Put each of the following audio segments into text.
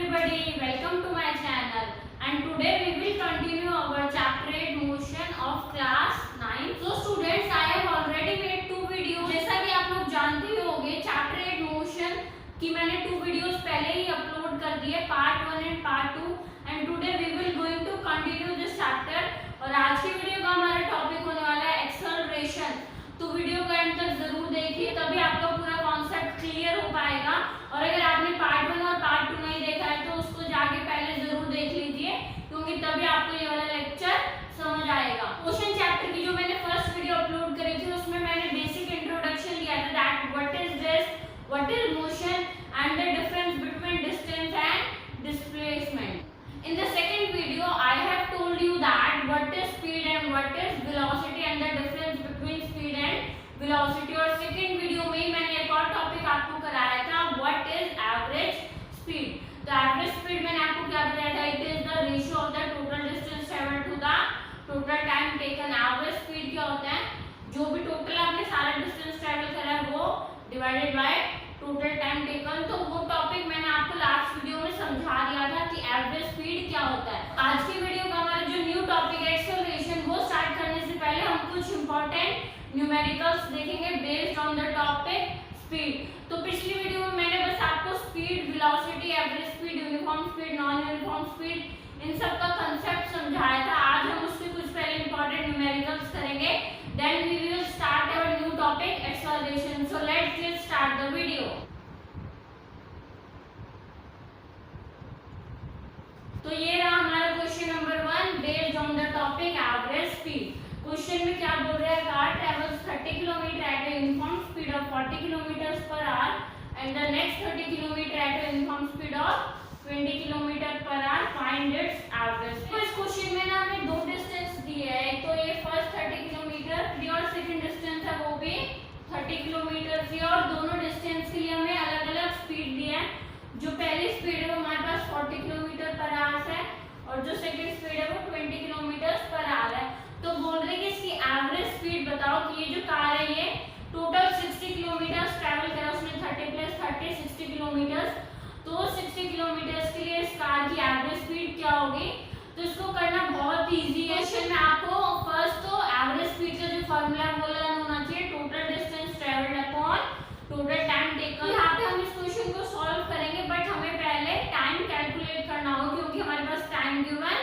everybody, welcome to my channel and today we will continue our chapter 8 motion of class 9. So students, I have already made 2 videos. जैसा कि आप लोग जानते ही होंगे chapter 8 motion की मैंने 2 videos पहले ही अपलोड कर दिए, part 1 and part 2 and today we will going to continue this chapter. और आज की वीडियो का हमारा टॉपिक होने वाला है एक्सेलरेशन। तो वीडियो को एंड तक जरूर देखिए, तभी आपका पूरा कॉन्सेप्ट क्लियर हो पाएगा। और अगर आपने पार्ट 1 और पार्ट 2 नहीं देखा है तो उसको जाके पहले जरूर देख लीजिए, क्योंकि तभी आपको ये वाला लेक्चर समझ आएगा। मोशन चैप्टर की जो मैंने फर्स्ट वीडियो अपलोड करी थी उसमें मैंने बेसिक इंट्रोडक्शन दिया था, that what is this, what is motion and the difference between distance and displacement. In the second video I have told you that what is speed and what is velocity and the difference between speed and velocity. और second video में ही मैंने एक और topic आपको कराया था, what is average speed. तो average speed मैंने आपको क्या बताया था, it is the ratio of the total distance travelled to the total time taken. Average speed क्या होता है, जो भी टोटल आपने सारा डिस्टेंस ट्रैवल करा है वो divided by total time taken. तो वो टॉपिक मैंने आपको लास्ट वीडियो में समझा दिया था कि एवरेज स्पीड क्या होता है। आज की वीडियो का हमारा जो न्यू टॉपिक है एक्सेलरेशन, वो स्टार्ट करने से पहले हम कुछ इंपॉर्टेंट न्यूमेरिकल्स देखेंगे based on the topic speed. तो पिछली वीडियो में मैंने बस आपको speed, velocity, average speed, uniform speed, non uniform speed, इन सब का कांसेप्ट समझाया था। आज हम उसके कुछ पहले इंपॉर्टेंट न्यूमेरिकल्स करेंगे, then we will start our new topic acceleration. So let's get start the video. तो ये रहा हमारा question number 1 based on the topic average speed. Question में क्या बोल रहा है, car travels 30 kilometre at a uniform speed of 40 kilometre per hour and the next 30 kilometre at a uniform speed of 20 kilometre per hour, find its average. तो इस question में ना हमें दो डिस्टेंस दिए है, तो ये फर्स्ट 30 किलोमीटर और सेकंड डिस्टेंस है वो भी 30 किलोमीटर थी, और दोनों डिस्टेंस के लिए हमें अलग अलग स्पीड दी है। जो पहली स्पीड है वो हमारे पास 40 किलोमीटर पर आवर है और जो सेकंड स्पीड है वो 20 किलोमीटर पर आवर है। तो बोल रहे कि इसकी एवरेज स्पीड बताओ कि ये जो कार है ये टोटल 60 किलोमीटर ट्रैवल करा उसने, 30 प्लस 30 60 किलोमीटर। तो 60 किलोमीटर के लिए इस कार की एवरेज स्पीड क्या होगी। तो इसको करना बहुत इजी है। क्वेश्चन में आपको फर्स्ट तो एवरेज स्पीड का जो फार्मूला है वो लर्न होना चाहिए, total distance travelled upon total time taken. यहाँ पे हम इस क्वेश्चन को सॉल्व करेंगे, बट हमें पहले टाइम कैलकुलेट करना होगा क्योंकि हमारे पास टाइम गिवन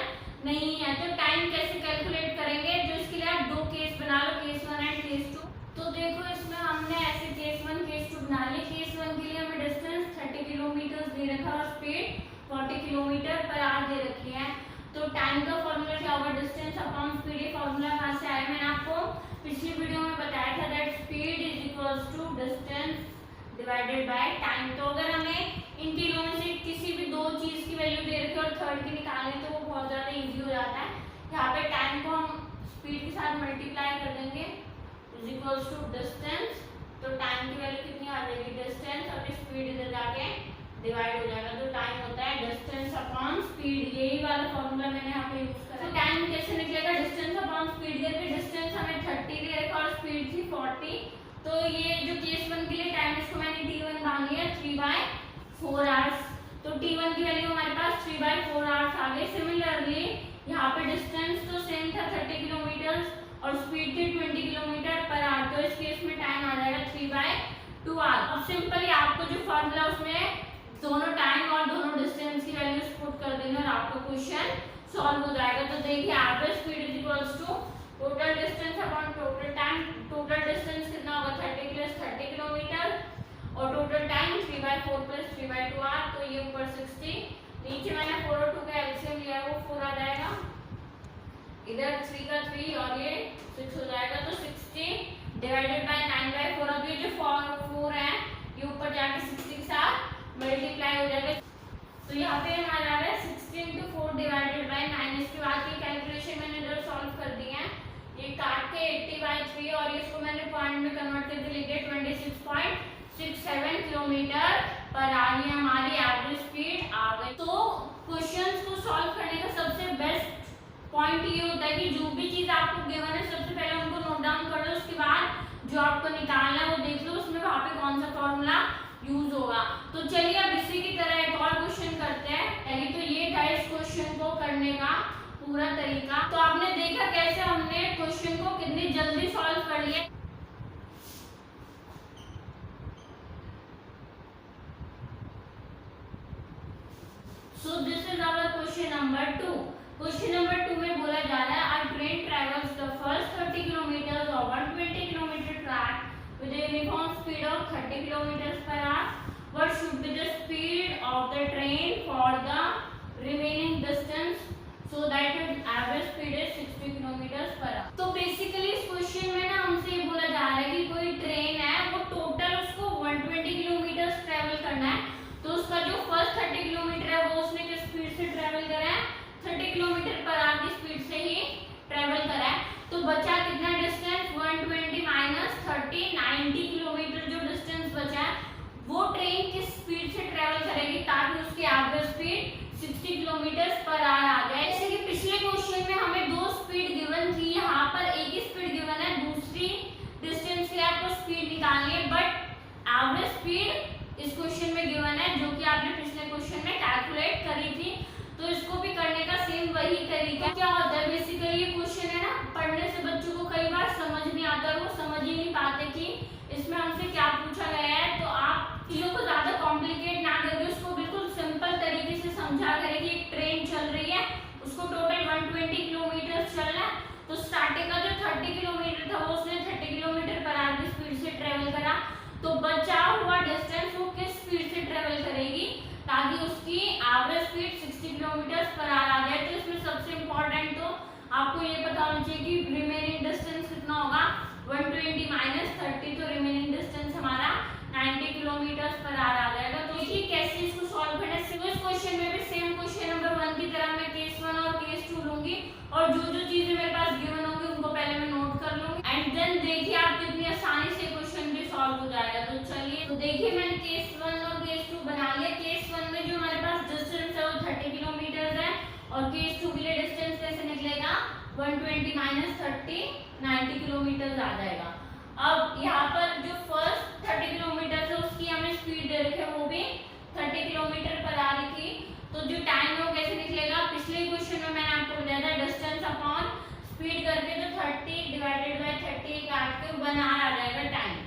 नहीं है। तो टाइम कैसे कैलकुलेट करेंगे, जो इसके लिए आप दो केस बना लो, केस 1 एंड केस 2। तो देखो इसमें हमने ऐसे केस 1 केस 2 बना लिए। केस 1 के लिए हमें डिस्टेंस 30 किलोमीटर दे रखा और स्पीड 40 किलोमीटर पर आवर दे रखी है। तो टाइम का फॉर्मूला क्या होगा, डिस्टेंस अपॉन स्पीड। ये फॉर्मूला कहाँ से आया, मैंने आपको पिछली वीडियो में बताया था, that speed is equals to distance divided by time. तो अगर हमें इन तीनों में से किसी भी दो चीज की वैल्यू दे रखी और थर्ड की निकालनी तो वो बहुत ज्यादा इजी हो जाता है। यहाँ पे टाइम को हम स्पीड के साथ मल्टीप्लाई कर देंगे, इज इक्वल्स टू डिस्टेंस। तो टाइम की वैल्यू कितनी आ जाएगी, डिस्टेंस, और स्पीड इधर जाके डिवाइड हो जाएगा। तो टाइम होता है डिस्टेंस अपॉन स्पीड। यही वाला फॉर्मूला मैंने यहाँ पे यूज करा। तो टाइम कैसे निकलेगा, डिस्टेंस अपॉन स्पीड करके, डिस्टेंस हमें 30 दे रखा और स्पीड थी 40। तो ये जो केस 1 के लिए टाइम, इसको मैंने t1 मान लिया 3/4 आवर्स। तो t1 की वैल्यू हमारे पास 3/4 आवर्स आ गई। सिमिलरली यहाँ पे डिस्टेंस तो सेम था 30 किलोमीटर और स्पीड थी 20 किलोमीटर पर आवर। तो इस केस में टाइम आ जाएगा 3/2 आवर। अब सिंपली आपको जो फॉर्मूला उसमें दोनों टाइम और दोनों डिस्टेंस की वैल्यूज पुट कर देंगे और आपका क्वेश्चन सॉल्व हो जाएगा। तो देखिए average speed is equals to total distance upon total time. Total distance कितना होगा, 30 प्लस 30 किलोमीटर और टोटल टाइम 3/4 प्लस 3/2 आवर। तो ये ऊपर 60, नीचे मैंने 4 और 2 का एलसीएम लिया है वो 4 आ जाएगा, इधर 3 का 3 और ये 6 हो जाएगा। तो 60 डिवाइडेड बाय 9/4। अब ये जो 4 है ये ऊपर जाके 60 के साथ मल्टीप्लाई हो जाएगा। तो यहाँ पे हमारा है 60 × 4 डिवाइडेड बाय 9। इसके बाद की कैलकुलेशन मैंने इधर सॉल्व कर दी है। ये काट के 80/3 और इसको मैंने पॉइंट में कन्वर्ट करके लिख दिया 26.67 किलोमीटर पर आवर। ये हमारी एवरेज स्पीड आ गई। तो क्वेश्चंस को सॉल्व करने का सबसे बेस्ट पॉइंट ये होता है कि जो भी चीज आपको गिवन है सबसे पहले उनको नोट डाउन कर लो, उसके बाद जो आपको निकालना है वो देख लो उसमें वहां पे कौन सा फॉर्मूला यूज होगा। तो चलिए अब इसी की तरह एक और क्वेश्चन करते हैं। पूरा तरीका। तो आपने देखा कैसे हमने क्वेश्चन को कितनी जल्दी सॉल्व कर लिया। So this is our question number 2. Question number 2 में बोला जा रहा है a train travels the first 30 kilometers of 120 kilometer track with a uniform speed of 30 kilometers per hour. What should be the speed of the train for the remaining distance so that its average speed is 60 kilometers per hour. तो basically इस question में ना हमसे ये बोला जा रहा है कि कोई ट्रेन है वो टोटल उसको 120 किलोमीटर ट्रेवल करना है। तो उसका जो फर्स्ट 30 किलोमीटर है वो उसने किस स्पीड से ट्रेवल करा है, 30 किलोमीटर पर आवर की स्पीड से ही ट्रेवल करा है। तो बचा कितना डिस्टेंस, 120 माइनस 30, 90 किलोमीटर जो डिस्टेंस बचा है वो ट्रेन किस स्पीड से ट्रेवल करेगी ताकि उसकी average speed 60 kilometre per hour आ जाए। जैसे कि पिछले क्वेश्चन में हमें दो स्पीड गिवन थी, यहाँ पर एक ही स्पीड गिवन है, दूसरी डिस्टेंस के लिए आपको स्पीड निकालनी है, बट एवरेज स्पीड इस क्वेश्चन में गिवन है जो कि आपने पिछले क्वेश्चन में कैलकुलेट करी थी। तो इसको भी करने का सेम वही तरीका। क्या होता है बेसिकली ये क्वेश्चन है ना, पढ़ने से बच्चों को कई बार समझ नहीं आता, वो समझ ही नहीं पाते कि इसमें हमसे क्या पूछा गया है। तो आप चीजों को ज्यादा कॉम्प्लिकेट ना करके उसको बिल्कुल सिंपल तरीके से समझा करें कि एक ट्रेन चल रही है, उसको टोटल 120 किलोमीटर चलना है। तो स्टार्टिंग का जो 30 किलोमीटर था वो उसने 30 किलोमीटर पर आवर की स्पीड से ट्रेवल करा। तो बचा हुआ डिस्टेंस वो किस स्पीड से ट्रेवल करेगी ताकि उसकी average speed 60 kilometre per hour आ जाए। तो इसमें सबसे इम्पोर्टेंट तो आपको ये पता होना चाहिए कि रिमेनिंग डिस्टेंस कितना होगा, 120 माइनस 30, तो रिमेनिंग डिस्टेंस हमारा 90 किलोमीटर पर आवर आ जाएगा। तो देखिए कैसे इसको सॉल्व करना है। इस क्वेश्चन में भी सेम क्वेश्चन नंबर 1 की तरह मैं केस 1 और केस 2 लूंगी और जो जो चीजें मेरे पास गिवन होंगी उनको पहले मैं नोट कर लूंगी एंड देन देखिए आप कितनी आसानी से क्वेश्चन भी सॉल्व हो जाएगा। तो चलिए, तो देखिए मैंने केस 1 और केस 2 बना लिया। केस 1 में जो हमारे पास डिस्टेंस है वो 30 किलोमीटर है और केस 2 के लिए डिस्टेंस कैसे निकलेगा, 120 माइनस 30, 90 किलोमीटर आ जाएगा। अब यहाँ पर जो फर्स्ट 30 किलोमीटर है उसकी हमें स्पीड दे रखी है, वो भी 30 किलोमीटर पर आ रही थी। तो जो टाइम है वो कैसे निकलेगा, पिछले क्वेश्चन में मैंने आपको बताया था डिस्टेंस अपॉन स्पीड करके तो 30 डिवाइडेड बाय 30 काट के 1 आवर आ जाएगा टाइम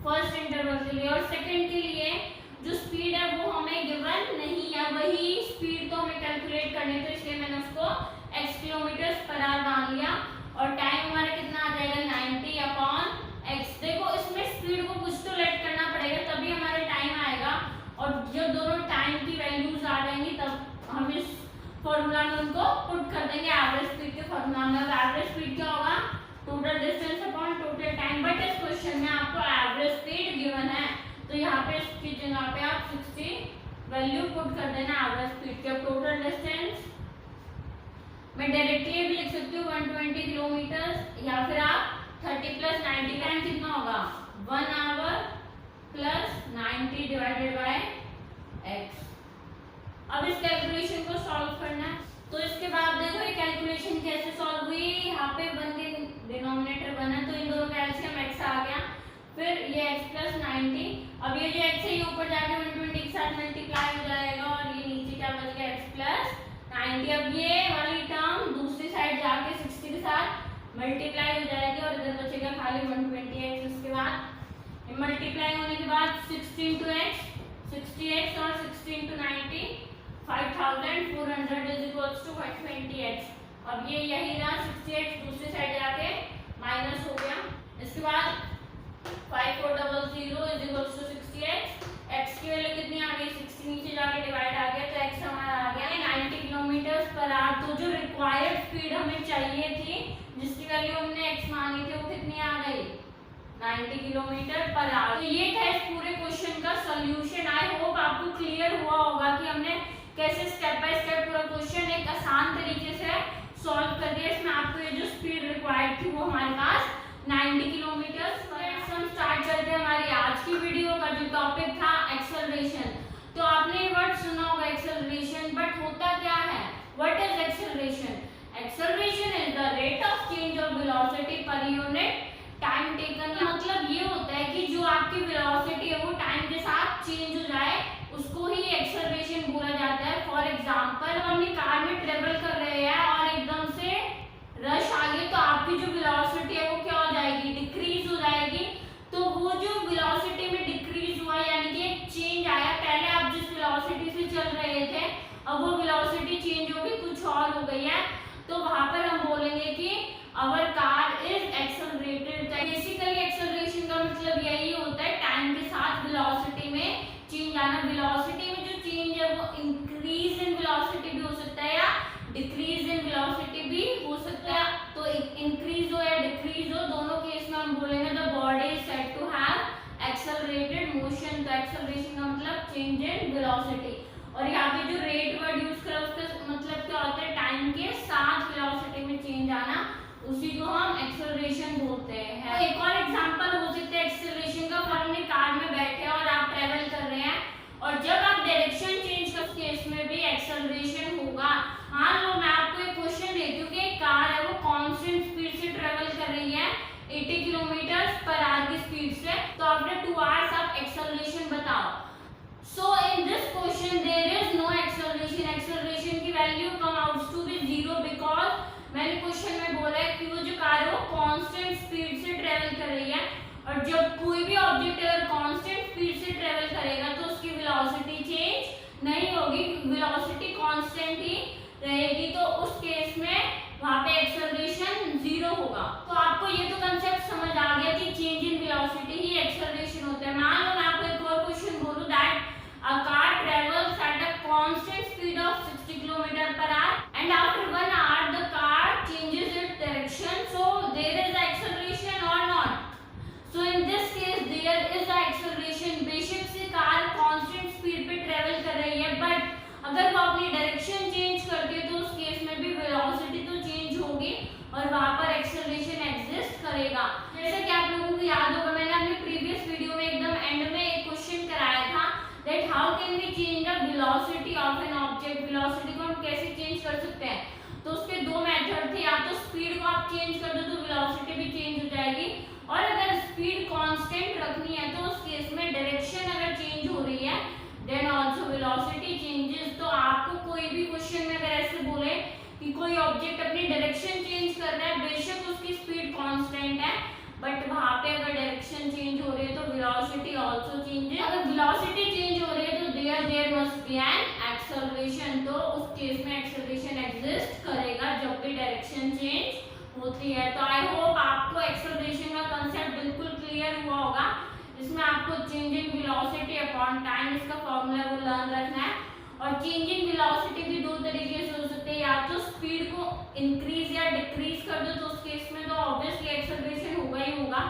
फर्स्ट इंटरवल के लिए। और सेकंड के लिए जो स्पीड है वो हमें गिवन नहीं है, वही स्पीड तो हमें कैलकुलेट करनी है, तो इसलिए मैंने उसको x किलोमीटर पर आवर मान लिया और टाइम हमारा कितना आ जाएगा 90 अपॉन x। देखो इसमें स्पीड को कुछ तो लेट करना पड़ेगा तभी हमारा टाइम आएगा और जब दोनों टाइम की वैल्यूज आ जाएंगी तब हम इस फॉर्मूला में उनको पुट कर देंगे एवरेज स्पीड के फॉर्मूला में। एवरेज स्पीड क्या होगा, total distance upon total time, but इस क्वेश्चन में आपको एवरेज स्पीड गिवन है तो यहाँ पे इसकी जगह पे आप 60 वैल्यू पुट कर देना एवरेज स्पीड के। टोटल डिस्टेंस मैं डायरेक्टली भी लिख सकती हूँ 120 किलोमीटर या फिर आप 30 प्लस 90 टाइम कितना होगा 1 hour plus 90 divided by x। अब इस कैलकुलेशन को सॉल्व करना है। तो इसके बाद देखो ये कैलकुलेशन कैसे सॉल्व हुई, यहाँ पे 1 के डिनोमिनेटर बना तो इन दोनों का एलसीएम x आ गया, फिर ये x प्लस 90, अब ये जो x है ये ऊपर जाके 120 के साथ मल्टीप्लाई हो जाएगा और ये नीचे क्या बच गया x प्लस 90। अब ये वाली टर्म दूसरी साइड जाके 60 के साथ मल्टीप्लाई हो जाएगी और इधर बचेगा खाली 120x। इसके बाद मल्टीप्लाई होने के बाद 60 into x 60x और 60 into 90 5400 is equals to 120x। अब ये यही रहा 60x दूसरी साइड जाके माइनस हो गया। इसके बाद 5400 is equals to 60x, x की वैल्यू कितनी आ गई 60 नीचे जाके डिवाइड आ गया तो x हमारा आ गया 90 किलोमीटर पर आवर। तो जो रिक्वायर्ड स्पीड हमें चाहिए थी जिसकी वैल्यू हमने x मांगी थी वो कितनी आ गई 90 किलोमीटर पर आवर। तो ये था इस पूरे क्वेश्चन का सॉल्यूशन। आई होप आपको क्लियर हुआ होगा कि हमने कैसे स्टेप बाय स्टेप पूरा क्वेश्चन एक आसान तरीके से सॉल्व कर दिया। इसमें आपको ये जो स्पीड रिक्वायर्ड थी वो हमारे पास 90 किलोमीटर। हम स्टार्ट करते हैं हमारी आज की वीडियो का जो टॉपिक था एक्सेलरेशन। तो आपने ये वर्ड सुना होगा एक्सेलरेशन, बट होता क्या है, what is acceleration? Acceleration is the rate of change of velocity per unit time taken. मतलब ये होता है कि जो आपकी वेलोसिटी है वो टाइम के साथ चेंज हो जाए उसको ही एक्सेलरेशन बोला जाता है। फॉर एग्जांपल हम अपनी कार में ट्रेवल कर रहे हैं और एकदम अब वो वेलोसिटी चेंज हो गई, कुछ और हो गई है, तो वहां पर हम बोलेंगे कि our car is accelerated. Basically acceleration का मतलब यही होता है टाइम के साथ वेलोसिटी में चेंज आना। वेलोसिटी में जो चेंज है वो इंक्रीज इन वेलोसिटी भी हो सकता है या डिक्रीज इन वेलोसिटी भी हो सकता है। तो इंक्रीज हो या डिक्रीज हो, दोनों केस में हम बोलेंगे the body is said to have accelerated motion. तो एक्सेलरेशन का मतलब चेंज इन वेलोसिटी। और यहाँ पे जो रेट वर्ड यूज करा उसका मतलब क्या होता है, टाइम के साथ वेलोसिटी में चेंज आना, उसी को हम एक्सेलरेशन बोलते हैं। तो एक और एग्जांपल हो सकता है एक्सेलरेशन का, आप अपनी कार में बैठे और आप ट्रेवल कर रहे हैं और जब आप डायरेक्शन चेंज कर केस में भी एक्सेलरेशन होगा। मान लो मैं आपको एक क्वेश्चन देती हूँ कि एक कार है वो कांस्टेंट स्पीड से ट्रेवल कर रही है 80 किलोमीटर पर आवर की स्पीड से, तो आफ्टर 2 आवर्स आप एक्सेलरेशन बताओ। So in this question there is no acceleration. Acceleration की value come out to be 0 because मैंने क्वेश्चन में बोला है कि वो जो कार है वो कांस्टेंट स्पीड से ट्रेवल कर रही है, और जब कोई भी ऑब्जेक्ट अगर कांस्टेंट स्पीड से ट्रेवल करेगा तो उसकी वेलोसिटी चेंज नहीं होगी, वेलोसिटी कांस्टेंट ही रहेगी। तो उस केस में वहां पे एक्सेलरेशन 0 होगा। तो आपको ये तो कंसेप्ट समझ आ गया कि change in velocity he acceleration होता है। मान लो मैं आपको एक और क्वेश्चन बोलूं that a car travels at a constant speed of 60 km per hour and after 1 hour the car changes its direction, so there is acceleration or not? So in this case there is acceleration। बेशक से car constant speed पे travel कर रही है, but अगर वो अपनी direction change करती है तो उस केस में भी वेलोसिटी तो चेंज होगी और वहां पर एक्सेलरेशन एग्जिस्ट करेगा। जैसे कि आप लोगों को याद होगा मैंने अपने प्रीवियस वीडियो में एकदम एंड में एक क्वेश्चन कराया था that how can we change the velocity of an object। Velocity को हम कैसे चेंज कर सकते हैं, तो उसके दो मेथड थे, या तो स्पीड को आप चेंज कर दो तो वेलोसिटी भी चेंज हो जाएगी, और अगर स्पीड कांस्टेंट रखनी है तो उस केस में डायरेक्शन अगर चेंज हो रही है देन आल्सो वेलोसिटी चेंजेस। तो आपको कोई भी क्वेश्चन में अगर ऐसे बोले कि कोई ऑब्जेक्ट अपनी डायरेक्शन चेंज कर रहा है, बेशक उसकी स्पीड कांस्टेंट है बट वहां पे अगर डायरेक्शन चेंज हो रही है तो वेलोसिटी आल्सो चेंज है। अगर वेलोसिटी चेंज हो रही है तो there must be an acceleration, तो उस केस में एक्सेलरेशन एग्जिस्ट करेगा जब भी डायरेक्शन चेंज होती है। तो आई होप आपको एक्सेलरेशन का कांसेप्ट बिल्कुल क्लियर हुआ होगा। इसमें आपको change in velocity upon time इसका फार्मूला वो लर्न रखना है। और चेंज इन वेलोसिटी भी दो तरीके से हो सकते हैं, या तो स्पीड को इंक्रीज या डिक्रीज कर दो तो उस केस में तो ऑब्वियसली एक्सेलरेशन होगा ही होगा,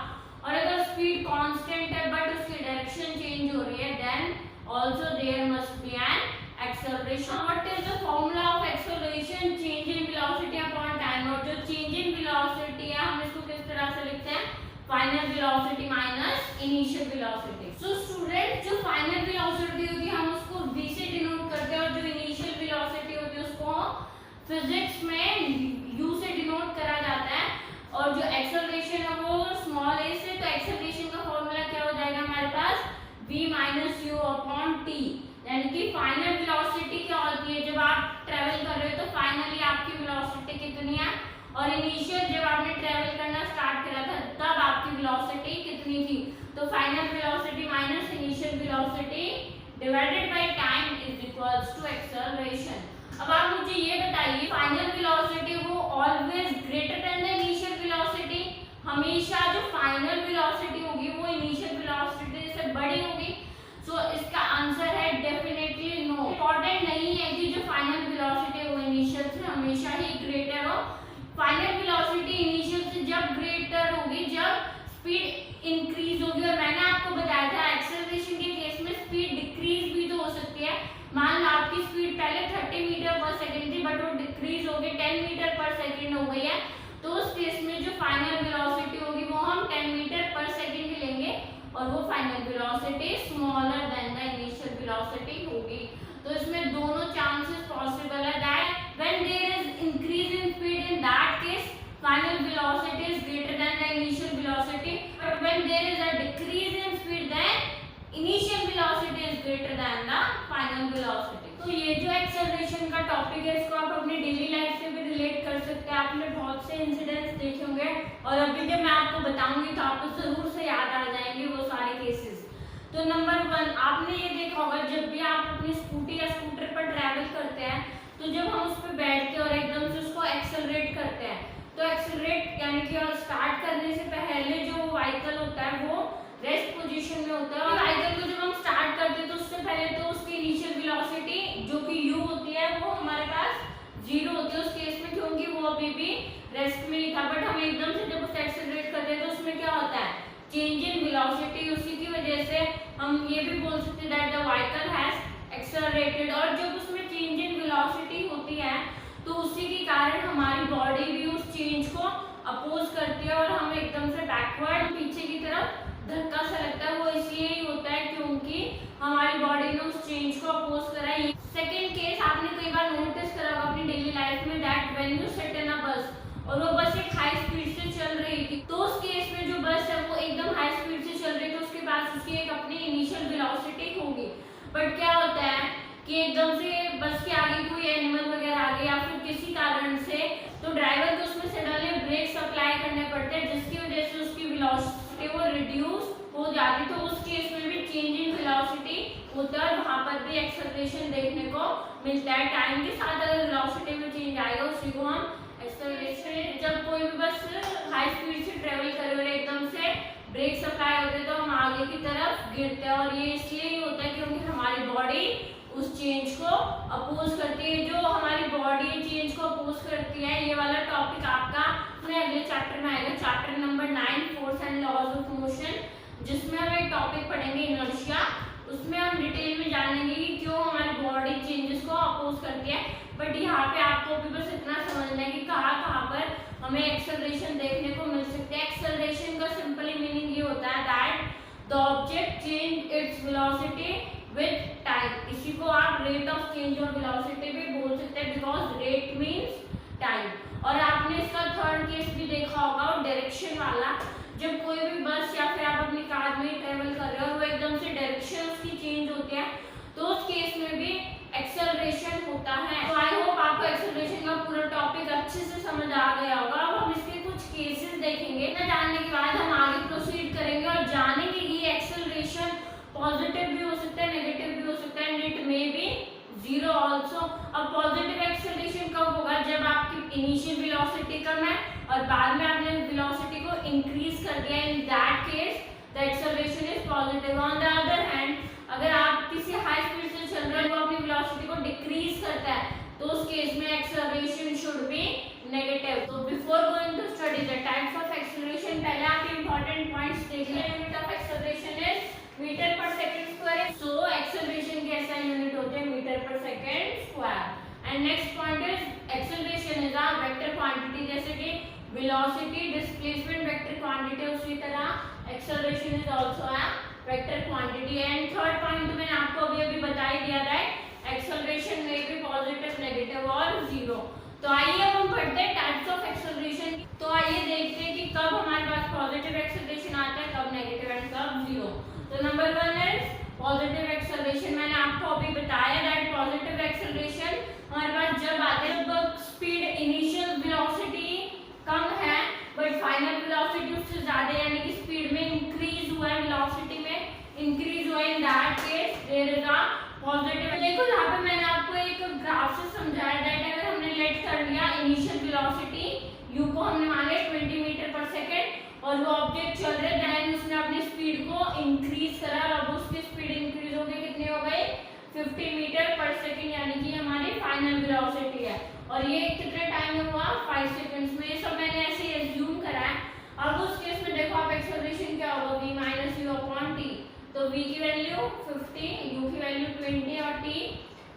और अगर स्पीड कांस्टेंट है बट उसकी डायरेक्शन चेंज हो रही है then also there must be an acceleration. What is the formula of acceleration? Change in velocity upon time. और जो चेंज इन वेलोसिटी है हम इसको किस तरह से लिखते हैं, final velocity minus initial velocity. So student जो फाइनल वेलोसिटी होती है हम उसको v से डिनोट करते हैं, और जो इनिशियल वेलोसिटी होती है उसको फिजिक्स में u से डिनोट करा जाता है, और जो एक्सेलरेशन है वो स्मॉल a से। तो एक्सेलरेशन का फार्मूला क्या हो जाएगा हमारे पास, v minus u upon t। यानी कि फाइनल वेलोसिटी क्या होती है, जब आप ट्रेवल कर रहे हो तो फाइनली आपकी वेलोसिटी कितनी है, और इनिशियल जब आपने ट्रेवल करना स्टार्ट करा था तब आपकी वेलोसिटी कितनी थी। तो final velocity minus initial velocity divided by time is equals to acceleration. अब आप मुझे ये बताइए फाइनल वेलोसिटी वो always greater than the initial velocity, हमेशा जो फाइनल वेलोसिटी होगी वो इनिशियल वेलोसिटी से बड़ी होगी। सो इसका आंसर है डेफिनेटली नो। इंपॉर्टेंट नहीं है कि जो फाइनल वेलोसिटी वो इनिशियल से हमेशा ही ग्रेटर हो। फाइनल वेलोसिटी इनिशियल से जब ग्रेटर होगी जब स्पीड इंक्रीज होगी, और मैंने आपको बताया था एक्सेलरेशन के केस में स्पीड डिक्रीज भी तो हो सकती है। मान लो आपकी स्पीड पहले 30 मीटर पर सेकंड थी बट वो डिक्रीज हो गई 10 मीटर पर सेकंड हो गई है, तो उस केस में जो फाइनल वेलोसिटी होगी वो हम 10 मीटर पर सेकंड ही लेंगे, और वो final velocity smaller than the initial velocity होगी। तो इसमें दोनों चांसेस पॉसिबल है that when there is increase in speed in that case final velocity is greater than the initial velocity, but when there is a decrease in speed then initial velocity is greater than the final velocity। तो ये जो acceleration का topic है इसको आप अपनी daily life से भी रिलेट कर सकते हैं। आपने बहुत से इंसिडेंट्स देखे होंगे और अभी जब मैं आपको बताऊंगी तो आपको जरूर से याद आ जाएंगे वो सारे केसेस। तो नंबर 1 आपने ये देखा होगा जब भी आप अपनी स्कूटी या स्कूटर पर ट्रैवल करते हैं यानी कि और स्टार्ट करने से पहले जो व्हीकल होता है वो रेस्ट पोजीशन में होता है। और व्हीकल को जब हम स्टार्ट करते हैं तो उससे पहले तो उसकी इनिशियल वेलोसिटी जो कि u होती है वो हमारे पास 0 होती है उस केस में, क्योंकि वो अभी भी रेस्ट में ही था। बट हम एकदम से जब उसे एक्सेलरेट करते हैं तो उसमें क्या होता है, चेंज इन वेलोसिटी। उसी की वजह से हम ये भी बोल सकते हैं that the vehicle has accelerated. और जब उसमें चेंज इन वेलोसिटी होती है तो उसी के कारण हमारी बॉडी भी उस चेंज को अपोज करती है और हम एकदम से बैकवर्ड पीछे की तरफ धक्का सा लगता है। वो इसलिए ही होता है क्योंकि हमारी बॉडी ने उस चेंज को अपोज करा है। सेकेंड केस आपने कई बार नोटिस करा होगा अपनी डेली लाइफ में that when you sit in a bus और वो बस एक हाई स्पीड से चल रही थी, तो उस केस में जो बस है वो एकदम हाई स्पीड से चल रही है तो उसके पास उसकी एक अपनी इनिशियल वेलोसिटी होगी। बट क्या होता है कि एकदम से बस के आगे कोई एनिमल वगैरह आ गया या फिर किसी कारण से तो ड्राइवर को उसमें सडनली ब्रेक अप्लाई करने पड़ते हैं जिसकी वजह से उसकी वेलोसिटी वो रिड्यूस हो जाती है। तो उस केस में भी चेंज इन वेलोसिटी होता है, वहां पर भी एक्सेलरेशन देखने को मिलता है। टाइम के साथ अगर वेलोसिटी में चेंज आएगा उसी को हम एक्सेलरेशन। जब कोई भी बस हाई स्पीड से ट्रेवल करे और एकदम से ब्रेक सप्लाई होते हैं तो हम आगे की तरफ गिरते हैं और ये इसलिए ही होता है क्योंकि हमारी बॉडी उस चेंज को अपोज करती है। जो हमारी बॉडी चेंज को अपोज करती है ये वाला टॉपिक आपका अपने अगले चैप्टर में आएगा, chapter number 9 force and laws of motion, जिसमें हम एक टॉपिक पढ़ेंगे इनर्शिया। उसमें हम डिटेल में जानेंगे कि क्यों हमारी बॉडी चेंजेस को अपोज करती है। बट यहाँ पे आपको भी बस इतना समझना है कि कहाँ कहाँ पर हमें एक्सेलरेशन देखने को मिल सकती है। एक्सेलरेशन का सिंपली मीनिंग ये होता है that the object change its velocity with time. इसी को आप rate of change of velocity भी बोल सकते हैं बिकॉज रेट मीन्स टाइम। और आपने इसका थर्ड केस भी देखा होगा डायरेक्शन वाला, जब कोई भी बस या फिर आप अपनी कार में ट्रेवल कर रहे हो और वो एकदम से डायरेक्शन उसकी चेंज होती है तो उस केस में भी एक्सेलरेशन होता है। तो आई होप आपको एक्सेलरेशन का पूरा टॉपिक अच्छे से समझ आ गया होगा। अब हम इसके कुछ केसेस देखेंगे, इतना जानने के बाद हम आगे प्रोसीड करेंगे और जानेंगे कि एक्सेलरेशन पॉजिटिव भी हो सकता है नेगेटिव भी हो सकता है and it may be zero also. अब पॉजिटिव एक्सेलरेशन कब होगा, जब आपकी इनिशियल वेलोसिटी कम है और बाद में आपने वेलोसिटी को इंक्रीज कर दिया, इन that case the acceleration is positive. On the other hand अगर आप किसी हाई स्पीड से चल रहे हो वो अपनी वेलोसिटी को डिक्रीज करता है तो उस केस में एक्सेलरेशन शुड बी नेगेटिव। तो before going to study the types of acceleration पहले आप इंपॉर्टेंट पॉइंट्स देख लें। Unit of acceleration is metre per second square. So acceleration के ऐसा यूनिट होते हैं metre per second square. And next point is acceleration is a vector quantity, जैसे कि वेलोसिटी डिस्प्लेसमेंट वेक्टर क्वांटिटी, उसी तरह acceleration is also a vector quantity. And third point तो मैंने आपको अभी बता ही दिया था, एक्सेलरेशन में भी पॉजिटिव नेगेटिव और जीरो। तो आइए अब हम पढ़ते हैं टाइप्स ऑफ एक्सेलरेशन। तो आइए देखते हैं कि कब हमारे पास पॉजिटिव एक्सेलरेशन आता है, कब नेगेटिव एंड कब जीरो। तो नंबर 1 इज पॉजिटिव एक्सेलरेशन। मैंने आपको अभी बताया दैट पॉजिटिव एक्सेलरेशन हमारे पास जब आते हैं जब स्पीड इनिशियल वेलोसिटी कम है बट फाइनल वेलोसिटी उससे ज्यादा यानी कि स्पीड में इंक्रीज हुआ है, वेलोसिटी में इंक्रीज हुआ है, in that case there is a positive. देखो यहाँ पे मैंने आपको एक ग्राफ से समझाया दैट अगर हमने लेट कर लिया इनिशियल वेलोसिटी u को हमने माने 20 मीटर पर सेकंड और वो ऑब्जेक्ट चल रहे देन उसने अपनी स्पीड को इंक्रीज करा और अब उसकी स्पीड इंक्रीज हो गई, कितनी हो गई 50 मीटर पर सेकंड, यानी कि हमारी फाइनल वेलोसिटी है। और ये कितने टाइम में हुआ 5 सेकंड्स में। ये सब मैंने ऐसे ही अज्यूम करा है। अब उस केस में देखो आप एक्सेलरेशन क्या होगा v minus u upon t। तो v की वैल्यू 50, u की वैल्यू 20 और t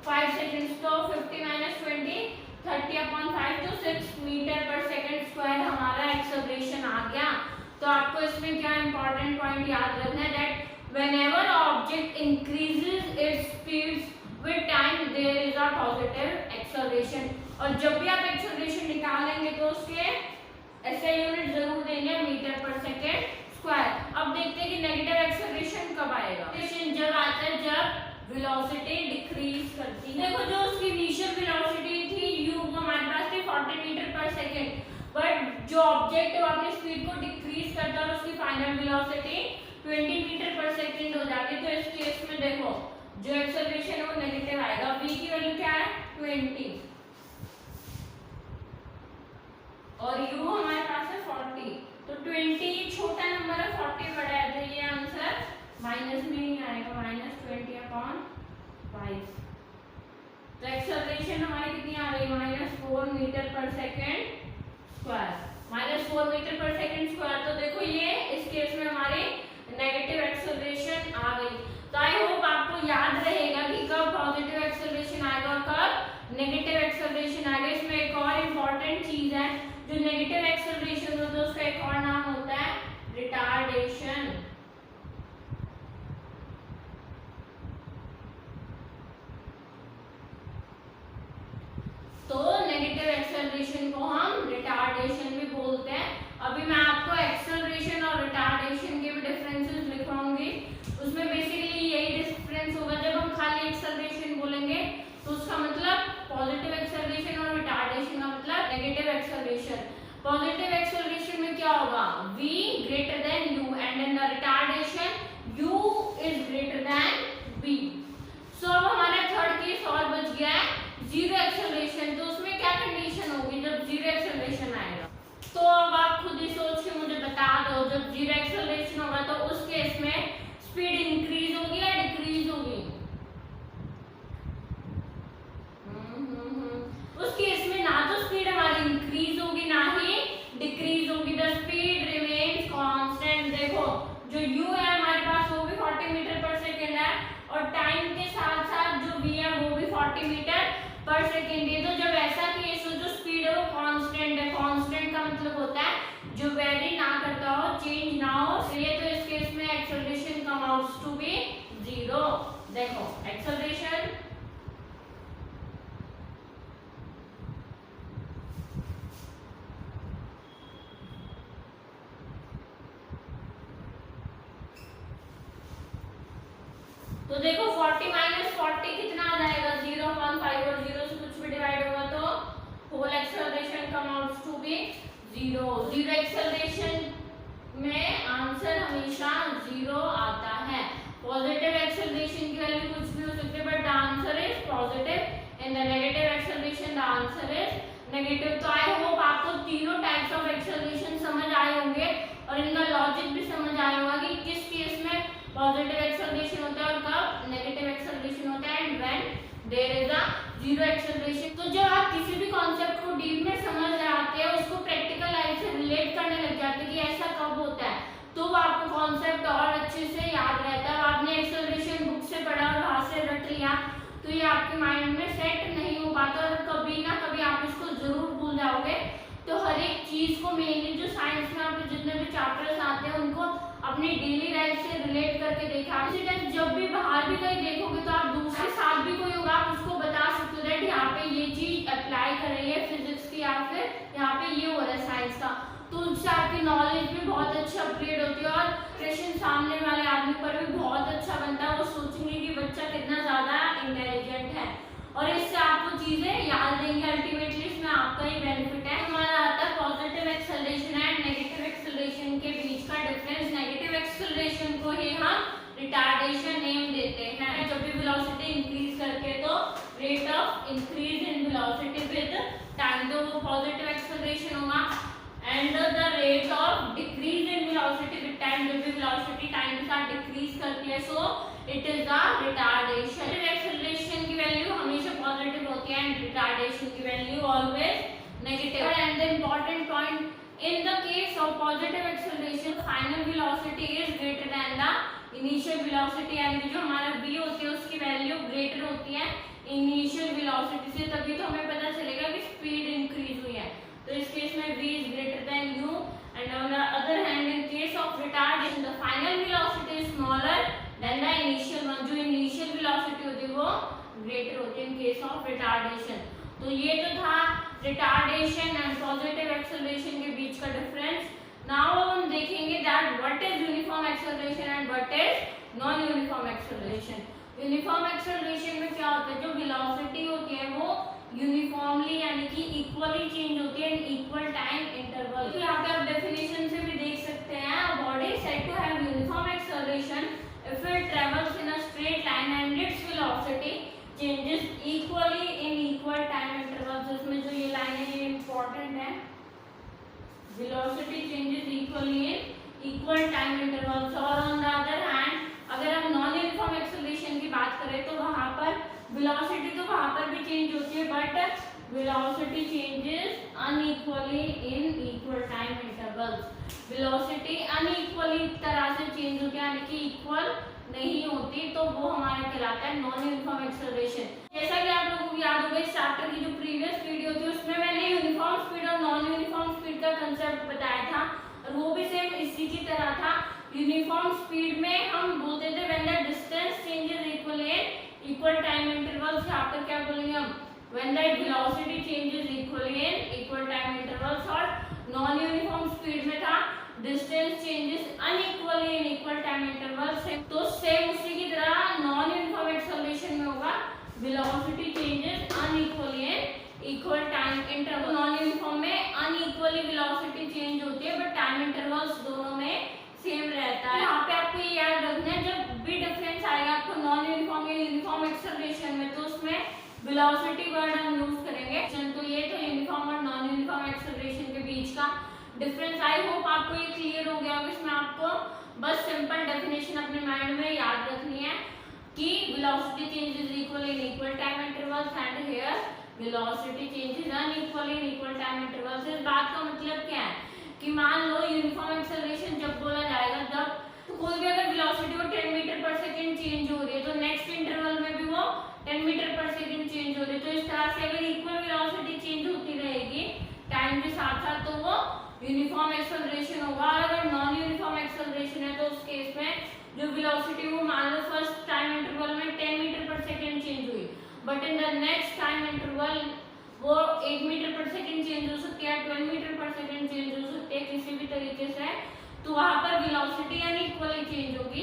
5 सेकंड्स, तो 50 माइनस 20 30 अपॉन 5 तो 6 मीटर पर सेकंड स्क्वायर हमारा एक्सेलरेशन आ गया। तो आपको इसमें क्या इंपॉर्टेंट पॉइंट याद रखना है that whenever object increases its speed with time there is a positive acceleration। और जब भी आप एक्सेलरेशन निकालेंगे तो उसके ऐसे यूनिट जरूर देंगे मीटर पर सेकेंड स्क्वायर। अब देखते हैं कि नेगेटिव एक्सेलरेशन कब आएगा। जब आता है जब वेलोसिटी डिक्रीज करती है। देखो जो उसकी इनिशियल वेलोसिटी थी u वो हमारे पास थी 40 मीटर पर सेकेंड, बट जो ऑब्जेक्ट है वो अपनी स्पीड को डिक्रीज करता है और उसकी फाइनल वेलोसिटी 20 मीटर पर सेकेंड हो जाती है। तो इस केस में देखो जो एक्सेलरेशन है वो नेगेटिव आएगा। v की वैल्यू क्या है 20 और u हमारे पास है 40, तो 20 छोटा नंबर है, 40 बड़ा है, तो ये आंसर माइनस में ही आएगा, -20/5। तो एक्सेलरेशन हमारी कितनी आ गई, -4 मीटर पर सेकेंड स्क्वायर, -4 मीटर पर सेकेंड स्क्वायर। तो देखो ये इस केस में हमारी नेगेटिव एक्सेलरेशन आ गई। तो आई होप आपको याद रहेगा कि कब पॉजिटिव एक्सेलरेशन आएगा और कब नेगेटिव एक्सेलरेशन आएगा। इसमें एक और इम्पोर्टेंट चीज है, जो नेगेटिव एक्सेलरेशन होता है उसका एक और नाम होता है रिटार्डेशन। तो नेगेटिव एक्सेलरेशन को हम रिटार्डेशन भी बोलते हैं। अभी मैं आपको एक्सेलरेशन और रिटार्डेशन के भी डिफरेंसेस लिखवाऊंगी। उसमें बेसिकली यही डिफरेंस होगा, जब हम खाली एक्सेलरेशन बोलेंगे तो उसका मतलब पॉजिटिव एक्सेलरेशन और रिटार्डेशन का मतलब नेगेटिव एक्सेलरेशन। पॉजिटिव एक्सेलरेशन में क्या होगा, v greater than u and in the retardation u is greater than v। सो अब हमारा थर्ड केस और बच गया है जीरो एक्सेलरेशन। तो उसमें क्या कंडीशन होगी जब जीरो एक्सेलरेशन आएगा, तो अब आप खुद ही सोच के मुझे बता दो, जब जीरो एक्सेलरेशन होगा तो उस केस में स्पीड इंक्रीज होगी या डिक्रीज होगी। उस केस में ना तो स्पीड हमारी इंक्रीज होगी ना ही डिक्रीज होगी, द स्पीड रिमेन्स कांस्टेंट। देखो जो u है हमारे पास वो भी 40 मीटर पर सेकेंड है और टाइम के साथ साथ जो v है वो भी 40 मीटर पर सेकेंड है। तो जब ऐसा केस हो जो स्पीड है वो कांस्टेंट है, कांस्टेंट का मतलब होता है जो वेरी ना करता हो, चेंज ना हो, ये तो इस केस में acceleration come outs to be zero. देखो एक्सेलरेशन तो देखो 40 - 40 कितना आ जाएगा, 0.5 और 0 से कुछ भी डिवाइड होगा तो whole acceleration come outs to be zero. Zero acceleration में आंसर हमेशा जीरो आता है। पॉजिटिव एक्सेलरेशन की वैल्यू कुछ भी हो सकती है but the answer is positive. In the negative acceleration the answer is negative. तो आई होप आपको तीनों टाइप्स ऑफ एक्सेलरेशन समझ आए होंगे और इनका लॉजिक भी समझ आया होगा कि किस केस में पॉजिटिव एक्सेलरेशन होता है और कब नेगेटिव एक्सेलरेशन होता है and when there is a zero acceleration. तो जब आप किसी भी कॉन्सेप्ट को डीप में समझ जाते हैं, उसको प्रैक्टिकल लाइफ से रिलेट करने लग जाते हैं कि ऐसा कब होता है, तो आपको कॉन्सेप्ट और अच्छे से याद रहता है। आपने एक्सेलरेशन बुक से पढ़ा और वहां से रट लिया तो ये आपके माइंड में सेट नहीं हो पाता और कभी ना कभी आप इसको जरूर भूल जाओगे। तो हर एक चीज को मेनली जो साइंस में आपके जितने भी चैप्टर्स आते हैं उनको अपनी डेली लाइफ से रिलेट करके देखा। जब भी बाहर भी कहीं देखोगे तो आप दूसरे साथ भी कोई होगा आप उसको बता सकते हो दैट यहाँ पे ये चीज अप्लाई कर रही है फिजिक्स की या फिर यहाँ पे ये हो रहा है साइंस का। तो उससे आपकी नॉलेज भी बहुत अच्छी अपग्रेड होती है और क्वेश्चन सामने वाले आदमी पर भी बहुत अच्छा बनता है। वो सोचेंगे कि बच्चा कितना ज्यादा इंटेलिजेंट है और इससे आपको चीजें याद रहेंगी। अल्टीमेटली इसमें आपका ही बेनिफिट है। हमारा आता है positive acceleration and negative acceleration के बीच का डिफरेंस। नेगेटिव एक्सेलरेशन को ही हम रिटार्डेशन नेम देते हैं। जब भी वेलोसिटी इंक्रीज करके तो rate of increase in velocity with time, तो वो पॉजिटिव एक्सेलरेशन होगा and the rate of decrease in velocity with time, जब भी वेलोसिटी टाइम के साथ डिक्रीज करती है so it is the retardation. Acceleration की वैल्यू हमेशा पॉजिटिव होती है एंड रिटार्डेशन की value always negative. And the important point, in the case of positive acceleration final velocity is greater than the initial velocity, यानी जो हमारा v होती है उसकी वैल्यू ग्रेटर होती है इनिशियल वेलोसिटी से, तभी तो हमें पता चलेगा कि स्पीड इंक्रीज हुई है। तो इस केस में v is greater than u and on the other hand in case of retardation the final velocity is smaller than the initial one, जो initial velocity होती है वो greater होती है in case of retardation। तो ये तो था रिटार्डेशन एंड पॉजिटिव एक्सेलरेशन के बीच का डिफरेंस। नाउ अब हम देखेंगे that what is uniform acceleration and what is non uniform acceleration. Uniform acceleration में क्या होता है, जो वेलोसिटी होती है वो यूनिफॉर्मली यानी कि इक्वली चेंज होती है इन इक्वल टाइम इंटरवल। तो यहाँ पे आप डेफिनेशन से भी देख सकते हैं, a body is said to have uniform acceleration if it travels in a straight line and its velocity changes equally in equal time intervals। इसमें जो ये लाइन है ये इम्पोर्टेंट है, velocity changes equally in equal time intervals. और on the other hand अगर हम non uniform acceleration की बात करें तो वहां पर वेलोसिटी तो वहां पर भी चेंज होती है but velocity changes unequally in equal time intervals. Velocity unequally तरह से चेंज होती है, यानी कि इक्वल नहीं होती, तो वो हमारा कहलाता है नॉन यूनिफॉर्म एक्सेलरेशन। जैसा कि आप लोगों को याद होगा इस चैप्टर की जो प्रीवियस वीडियो थी उसमें मैंने यूनिफॉर्म स्पीड और नॉन यूनिफॉर्म स्पीड का कंसेप्ट बताया था और वो भी सेम इसी की तरह था। यूनिफॉर्म स्पीड में हम बोलते थे when the distance changes equally in equal time intervals. यहाँ पर क्या बोलेंगे हम, when the velocity changes equally in equal time intervals. और नॉन यूनिफॉर्म स्पीड में था distance changes unequally in equal time intervals. तो सेम उसी की तरह नॉन यूनिफॉर्म एक्सेलरेशन में होगा velocity changes unequally in equal time interval. Non uniform में अनइक्वली वेलोसिटी चेंज होती है बट टाइम इंटरवल्स दोनों में सेम रहता है। यहाँ पे आपको ये याद रखना है जब भी डिफरेंस आएगा आपको नॉन यूनिफॉर्म या यूनिफॉर्म एक्सेलरेशन में तो उसमें वेलोसिटी वर्ड हम यूज करेंगे। तो ये तो यूनिफॉर्म और नॉन यूनिफॉर्म एक्सेलरेशन के बीच का डिफरेंस। आई होप आपको ये क्लियर हो गया होगा। इसमें आपको बस सिंपल डेफिनेशन अपने माइंड में याद रखनी है कि velocity changes equal in equal time intervals and here velocity changes unequal in equal time intervals. इस बात का मतलब क्या है कि मान लो यूनिफॉर्म एक्सेलरेशन जब बोला जाएगा जब तो कोई भी अगर वेलोसिटी वो 10 मीटर पर सेकंड चेंज हो रही है तो नेक्स्ट इंटरवल में भी वो 10 मीटर पर सेकंड चेंज हो रही है। तो इस तरह से अगर इक्वल वेलोसिटी चेंज होती रहेगी टाइम के साथ साथ तो वो यूनिफॉर्म एक्सेलरेशन होगा। और अगर नॉन यूनिफॉर्म एक्सेलरेशन है तो उस केस में जो वेलोसिटी वो मान लो फर्स्ट टाइम इंटरवल में 10 मीटर पर सेकंड चेंज हुई but in the next time interval वो 8 मीटर पर सेकंड चेंज हो सकती है, 12 मीटर पर सेकंड चेंज हो सकती है किसी भी तरीके से, तो वहां पर वेलोसिटी अनइक्वली चेंज होगी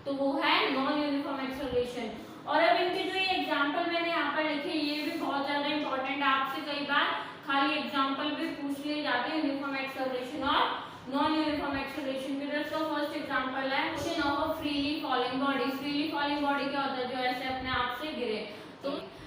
तो वो है नॉन यूनिफॉर्म एक्सेलरेशन। और अब इनके जो ये एग्जांपल मैंने यहाँ पर लिखे ये भी बहुत ज्यादा इंपॉर्टेंट है, आपसे कई बार खाली एग्जांपल भी पूछ लिए जाते हैं यूनिफॉर्म एक्सेलरेशन और नॉन यूनिफॉर्म एक्सेलरेशन के। तो फर्स्ट एग्जांपल है question of a freely falling body. Freely falling body क्या होता है, जो ऐसे अपने आप से गिरे।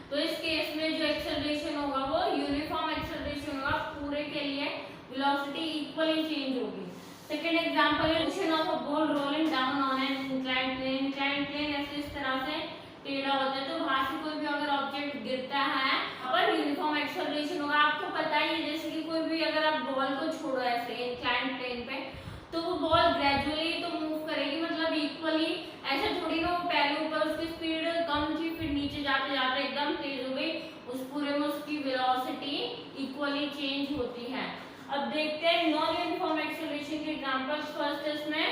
तो इस केस में जो एक्सेलरेशन होगा वो यूनिफॉर्म एक्सेलरेशन होगा, पूरे के लिए वेलोसिटी इक्वली चेंज होगी। सेकंड एग्जांपल है question of a ball rolling down on an inclined plane. Inclined plane ऐसे इस तरह से टेढ़ा होता है तो वहां से कोई भी अगर ऑब्जेक्ट गिरता है पर यूनिफॉर्म एक्सेलरेशन होगा। आपको पता ही है जैसे कि कोई भी अगर आप बॉल को छोड़ो ऐसे इंक्लाइंड प्लेन पे तो वो बॉल ग्रेजुअली तो मूव करेगी, मतलब इक्वली ऐसे थोड़ी ना वो पहले ऊपर उसकी स्पीड कम थी फिर नीचे जाते जाते एकदम तेज हो गई, उस पूरे में उसकी वेलोसिटी इक्वली चेंज होती है। अब देखते हैं नॉन यूनिफॉर्म एक्सेलरेशन के एग्जांपल्स। फर्स्ट इसमें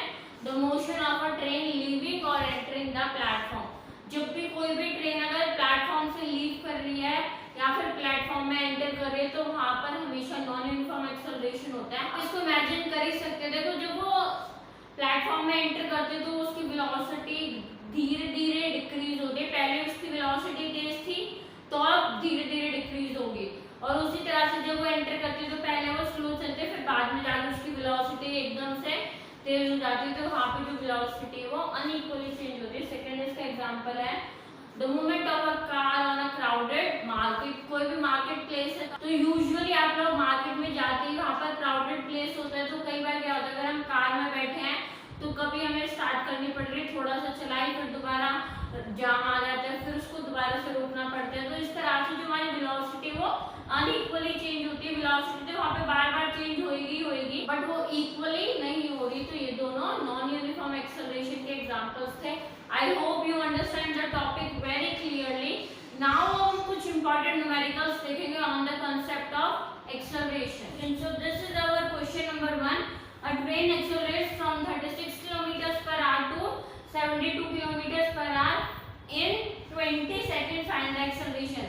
the motion of a train leaving और एंटरिंग द प्लेटफॉर्म। जब भी कोई भी ट्रेन अगर प्लेटफॉर्म से लीव कर रही है या फिर प्लेटफॉर्म में एंटर कर रही है तो वहां पर हमेशा नॉन यूनिफॉर्म एक्सेलरेशन होता है। इसको इमेजिन कर ही सकते हैं, देखो जब वो प्लेटफॉर्म में एंटर करते तो उसकी वेलोसिटी धीरे धीरे डिक्रीज होती है। पहले उसकी वेलोसिटी तेज थी तो अब धीरे धीरे डिक्रीज होगी और उसी तरह से जब वो एंटर करते तो पहले वो स्लो चलते फिर बाद में जाकर उसकी वेलोसिटी एकदम से तेज हो जाती है, तो वहाँ पे जो वेलोसिटी है वो अनइक्वली चेंज होती है। सेकंड इसका एग्जांपल है the movement of a car on a crowded market. कोई भी मार्केट प्लेस है तो यूजुअली आप लोग मार्केट में जाते ही वहाँ पर क्राउडेड प्लेस होता है तो कई बार क्या होता है अगर हम कार में बैठे हैं तो कभी हमें स्टार्ट करनी पड़ रही है, थोड़ा सा चलाई फिर दोबारा जाम आ जाता है फिर उसको दोबारा से रोकना पड़ता है। तो इस तरह से जो हमारी वेलोसिटी वो अनइक्वली चेंज होती है। वेलोसिटी तो वहाँ पे बार बार चेंज होगी बट वो इक्वली नहीं हो रही। तो ये दोनों नॉन यूनिफॉर्म एक्सेलरेशन के एग्जांपल्स थे। I hope you understand the topic very clearly. Now हम कुछ इंपॉर्टेंट न्यूमेरिकल्स देखेंगे on the concept of acceleration. So this is our question number 1। A train accelerates from 36 kilometers per hour to 72 kilometers per hour in 20 seconds. Find the acceleration.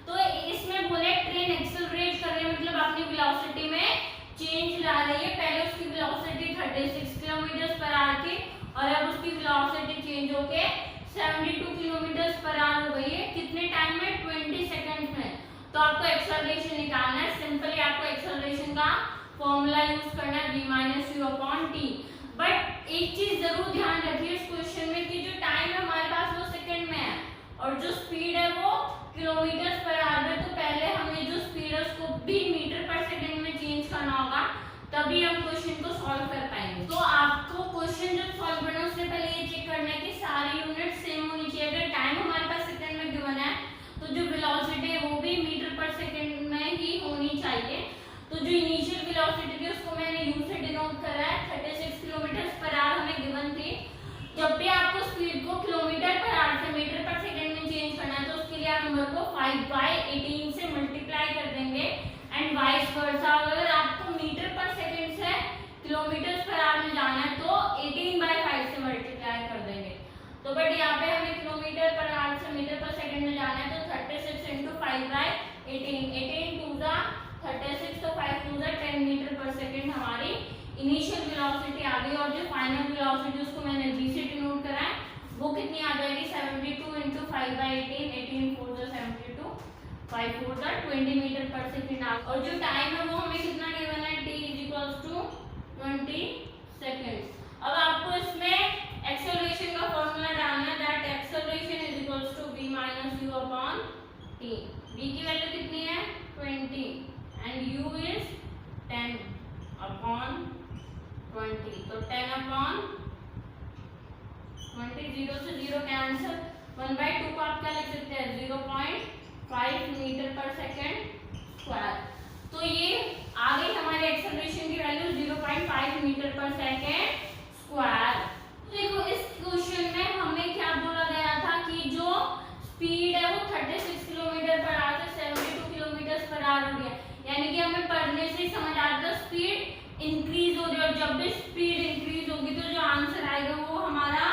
तो इसमें बोले train accelerate कर रही है मतलब अपनी velocity में चेंज ला रही है। पहले उसकी वेलोसिटी 36 किलोमीटर पर आवर थी और अब उसकी वेलोसिटी चेंज होके 72 किलोमीटर पर आवर हो गई है। कितने टाइम में? 20 सेकंड्स में। तो आपको एक्सेलरेशन निकालना है। सिंपली आपको एक्सेलरेशन का फॉर्मूला यूज करना है v-u/t। बट एक चीज जरूर ध्यान रखिए इस क्वेश्चन में कि जो टाइम है हमारे पास वो सेकंड में है और जो स्पीड है वो किलोमीटर पर आवर में। तो पहले हमें जो स्पीड है उसको भी मीटर पर सेकंड में चेंज करना होगा तभी हम क्वेश्चन को सॉल्व कर पाएंगे। तो आपको क्वेश्चन जब सॉल्व करना उससे पहले ये चेक करना है कि सारी यूनिट सेम होनी चाहिए। अगर टाइम हमारे पास सेकंड में गिवन है तो जो वेलोसिटी है वो भी मीटर पर सेकंड में ही होनी चाहिए। तो जो इनिशियल वेलोसिटी थी उसको मैंने u से डिनोट करा है, 36 किलोमीटर पर आवर हमें गिवन थी। जब भी आपको स्पीड को किलोमीटर पर आवर से मीटर पर सेकंड में चेंज करना है तो उसके लिए आप नंबर को 5/18 से मल्टीप्लाई कर देंगे एंड वाइस वर्सा। अगर आपको मीटर पर सेकंड से किलोमीटर पर आवर में जाना है तो 18/5 से मल्टीप्लाई कर देंगे। तो बट यहाँ पे हमें किलोमीटर पर आवर से मीटर पर सेकंड में जाना है तो 36 × 5/18, 18 2 जा 36 तो 5 2 जा 10 मीटर पर सेकंड हमारी इनिशियल वेलोसिटी आ गई। और जो फाइनल वेलोसिटी उसको मैंने v से डिनोट करा है वो कितनी आ जाएगी 72 × 5/18, 18 4 जा 72, 5 4 जा 20 मीटर पर सेकंड आ। और जो टाइम है वो हमें कितना गिवन है t = 20 सेकंड। अब आपको इसमें एक्सेलरेशन का फार्मूला डालना है, that acceleration = v - u/t। v की वैल्यू कितनी है 20 एंड u इज 10/20, तो 10/20, 0 से 0 कैंसिल, 1/2 को आप क्या लिख सकते हैं 0.5 मीटर पर सेकंड स्क्वायर। तो ये आ गई हमारी एक्सेलरेशन की value 0.5 metre per second square. देखो इस क्वेश्चन में हमें क्या बोला गया था कि जो स्पीड है वो 36 किलोमीटर पर आवर से 72 किलोमीटर पर आवर हो गया, यानी कि हमें पढ़ने से समझ आ रहा था स्पीड इंक्रीज हो रही है। और जब भी स्पीड इंक्रीज होगी तो जो आंसर आएगा वो हमारा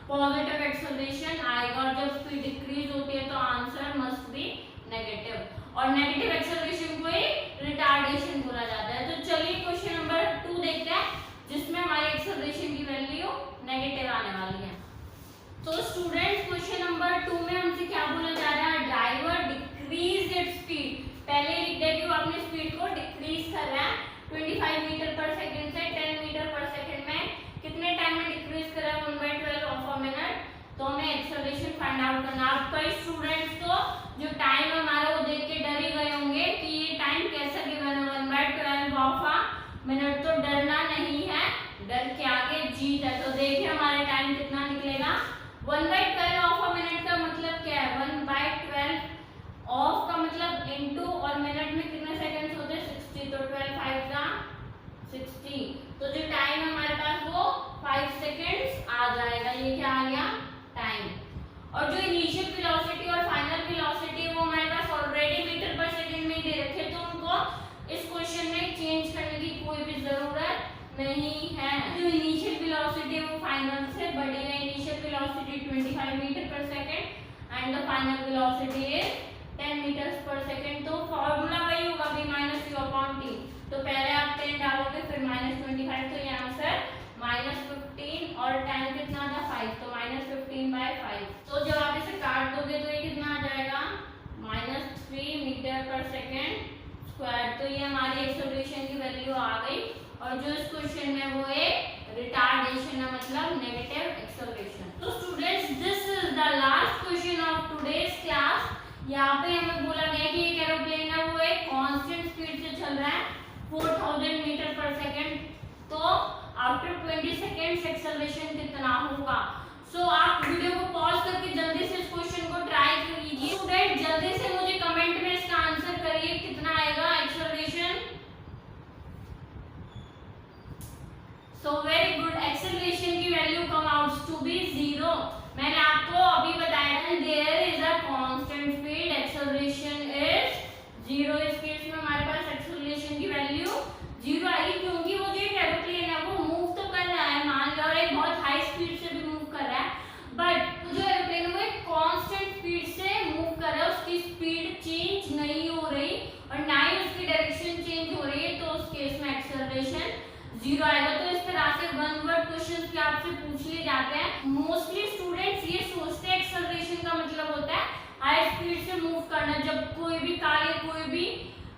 पॉजिटिव एक्सेलरेशन आएगा, और जब स्पीड डिक्रीज होती है तो आंसर मस्ट बी नेगेटिव। और नेगेटिव एक्सेलरेशन को ही रिटार्डेशन बोला जाता है। तो चलिए क्वेश्चन नंबर 2 देखते हैं जिसमें हमारी एक्सेलरेशन की वैल्यू नेगेटिव आने वाली है। तो स्टूडेंट्स क्वेश्चन नंबर 2 में हमसे क्या बोला जा रहा है, ड्राइवर डिक्रीज इट्स स्पीड। पहले लिख दे कि वो अपनी स्पीड को डिक्रीज कर रहा है 25 मीटर पर सेकंड से 10 मीटर पर सेकंड में। कितने टाइम में डिक्रीज कर रहा है 1/12 ऑफ अ मिनट। तो हमें एक्सेलरेशन फाइंड आउट करना। आप कई स्टूडेंट्स तो जो टाइम हमारा वो देख के डर ही गए होंगे कि ये टाइम कैसा गिवन है 1/12 ऑफ अ मिनट। तो डरना नहीं है, डर के आगे जीत है। तो देखिए हमारा टाइम कितना निकलेगा 1/12 ऑफ अ मिनट का मतलब क्या है 1/12 ऑफ का मतलब इनटू, और मिनट में कितने सेकंड्स होते हैं 60, तो 12 5 का 60। तो जो टाइम है हमारे पास वो 5 सेकंड्स आ जाएगा। ये क्या आ गया टाइम। और जो इनिशियल वेलोसिटी और फाइनल वेलोसिटी वो हमारे पास ऑलरेडी मीटर पर सेकंड में दे रखे, तो उनको इस क्वेश्चन में चेंज करने की कोई भी जरूरत नहीं है। जो इनिशियल वेलोसिटी वो फाइनल से बड़ी है। Initial velocity 25 metre per second and the final velocity is 10 metres per second. तो फार्मूला वही होगा v - u/t। तो पहले आप 10 डालोगे फिर -25, तो ये आंसर -15 और टाइम कितना था 5, तो -15/5। तो जब आप इसे काट दोगे तो ये कितना आ जाएगा -3 मीटर पर सेकंड स्क्वायर। तो ये हमारी एक्सेलरेशन की वैल्यू आ गई। और जो इस क्वेश्चन में वो एक रिटार्डेशन है, मतलब नेगेटिव एक्सेलरेशन। तो students this is the last question of today's class. यहाँ पे हमें बोला गया कि एक एरोप्लेन है वो एक कांस्टेंट स्पीड से चल रहा है 4000 मीटर पर सेकंड। तो आफ्टर 20 सेकंड्स एक्सेलरेशन कितना होगा। सो आप वीडियो को पॉज करके जल्दी से इस क्वेश्चन को ट्राई कीजिए। स्टूडेंट जल्दी से मुझे कमेंट में इसका आंसर करिए कितना आएगा acceleration. So very good, acceleration की value come outs to be 0। मैंने आपको अभी बताया था there is a constant speed, acceleration is 0। इस केस में हमारे पास एक्सेलरेशन की वैल्यू 0 आएगी, क्योंकि वो जो एक एरोप्लेन है वो मूव तो कर रहा है मान लो, और एक बहुत हाई स्पीड से भी मूव कर रहा है, बट जो एरोप्लेन है वो एक कांस्टेंट स्पीड से मूव कर रहा है। उसकी स्पीड चेंज नहीं हो रही और ना ही उसकी डायरेक्शन चेंज हो रही है, तो उस केस में एक्सेलरेशन 0 आएगा। तो इस तरह से वन वर्ड क्वेश्चंस भी आपसे पूछ लिए जाते हैं। मोस्टली स्टूडेंट्स ये सोचते हैं एक्सेलरेशन का मतलब होता है हाई स्पीड से मूव करना। जब कोई भी कार या कोई भी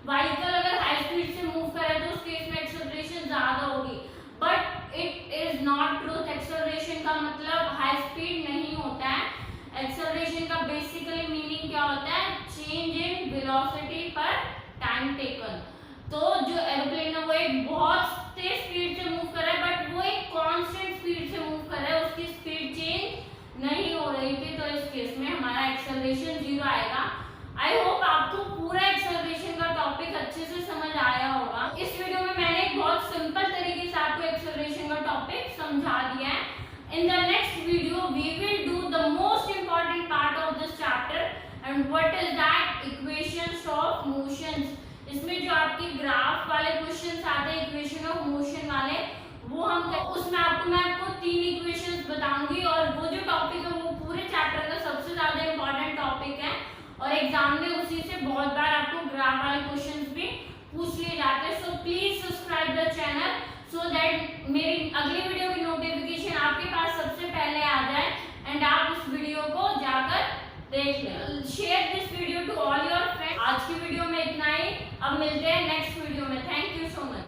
व्हीकल अगर हाई स्पीड से मूव करे तो उस केस में एक्सेलरेशन ज्यादा होगी, but it is not truth. Acceleration का मतलब हाई स्पीड नहीं होता है। एक्सेलरेशन का बेसिकली मीनिंग क्या होता है, चेंज इन वेलोसिटी पर टाइम टेकन। तो जो एरोप्लेन है वो एक बहुत तेज स्पीड से मूव कर रहा है, बट वो एक कांस्टेंट स्पीड से मूव कर रहा है, उसकी स्पीड चेंज नहीं हो रही थी, तो इस केस में हमारा एक्सेलरेशन 0 आएगा। आई होप आपको पूरा एक्सेलरेशन का टॉपिक अच्छे से समझ आया होगा। इस वीडियो में मैंने एक बहुत सिंपल तरीके से आपको एक्सेलरेशन का टॉपिक समझा दिया है। In the next video, we will do the most important part of this chapter, and what is that? Equations of motions. इसमें जो आपके ग्राफ वाले क्वेश्चंस आते हैं, इक्वेशन ऑफ मोशन वाले, वो हम उसमें मैं आपको 3 इक्वेशंस बताऊंगी, और वो जो टॉपिक है वो पूरे चैप्टर का सबसे ज्यादा इंपॉर्टेंट टॉपिक है, और एग्जाम में उसी से बहुत बार आपको ग्राफ वाले क्वेश्चंस भी पूछ लिए जाते हैं। So please subscribe the channel so that मेरी अगली वीडियो की नोटिफिकेशन आपके पास सबसे पहले आ जाए, एंड आप उस वीडियो को जाकर देख लें। Share this video to all your friends. आज की वीडियो में इतना ही, अब मिलते हैं नेक्स्ट वीडियो में। Thank you so much.